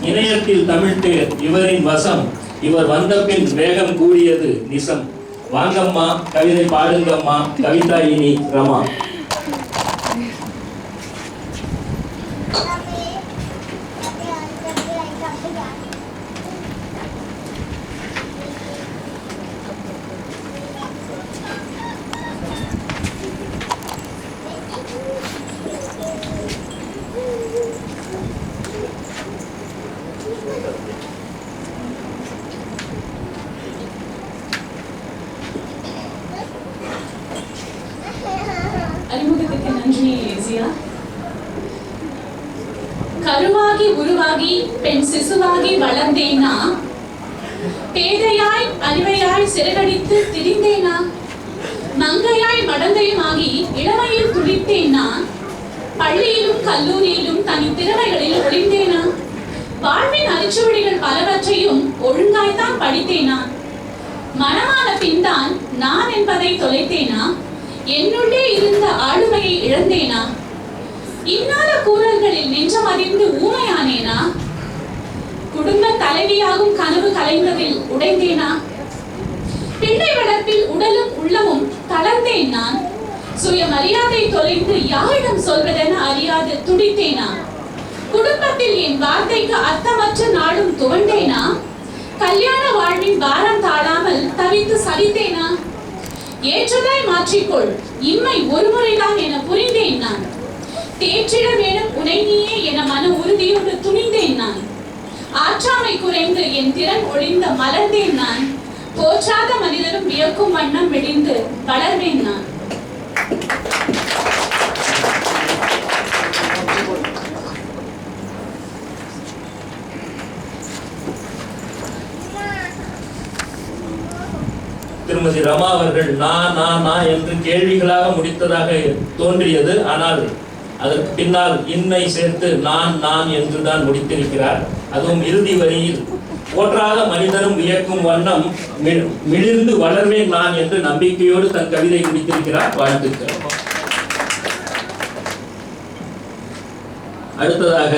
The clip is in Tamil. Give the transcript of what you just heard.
இணையத்தில் தமிழ் தேர் இவரின் வசம். இவர் வந்த பின் வேகம் கூடியது நிசம். வாங்கம்மா கவிதை பாடுங்கம்மா கவிதாயினி ரமா. அறிமுகத்துக்கு நன்றி ஜியா. கருவாகி உருவாகி பெண் சிசுவாகி வளர்ந்தேனா, பேதையாய் அறிவையாய் சிறகடித்து திரிந்தேனா, மங்கையாய் மடந்தையுமாகி இளமையில் துளித்தேனா, பள்ளியிலும் கல்லூரியிலும் தனி திறமைகளில் ஒளிந்தேனா, வாழ்வின் அரிச்சுவடிகள் பலவற்றையும் ஒழுங்காய்த்தான் படித்தேனா, மனமான பின்தான் நான் என்பதை தொலைத்தேனா, என்னுள்ளே இருந்த ஆளுமையை இழந்தேனா, இன்னாத கூறல்களில் நெஞ்சம் அறிந்து ஊமையானேனா, குடும்ப தலைவியாகும் கனவு கலைந்ததில் உடைந்தேனா, பிள்ளை வளர்ப்பில் உடலும் உள்ளமும் தளர்ந்தேன் நான், சுயமரியாதை தொலைந்து யாரிடம் சொல்வதென அறியாது துடித்தேனா, குடும்பத்தில் என் வார்த்தைக்கு அர்த்தமற்ற நாளும் துவண்டேனா, கல்யாண வாழ்வின் பாரம் தாழாமல் தவித்து சலித்தேனா, ஏற்றதாய் மாற்றிக்கொள் இம்மை ஒரு முறைதான் என புரிந்தேன் நான், தேற்றிட வேணும் உனை நீயே என மன உறுதியோடு துணிந்தேன் நான், ஆற்றாமை குறைந்து என் திறன் ஒளிந்த மலர்ந்தேன் நான், போற்றாத மனிதரும் வியக்கும் வண்ணம் விடிந்து வளர்வேன் நான். திருமதி ரமா அவர்கள் நான் என்று கேள்விகளாக முடித்ததாக தோன்றியது. ஆனால் அதற்கு பின்னால் இன்னை சேர்த்து நான் என்றுதான் முடித்திருக்கிறார். அதுவும் இறுதி வரியில் போற்றாத மனிதரும் வியக்கும் வண்ணம் மிளிர்ந்து வளர்வேன் நான் என்று நம்பிக்கையோடு தன் கவிதை முடித்திருக்கிறார். வாழ்த்துக்கள். அடுத்ததாக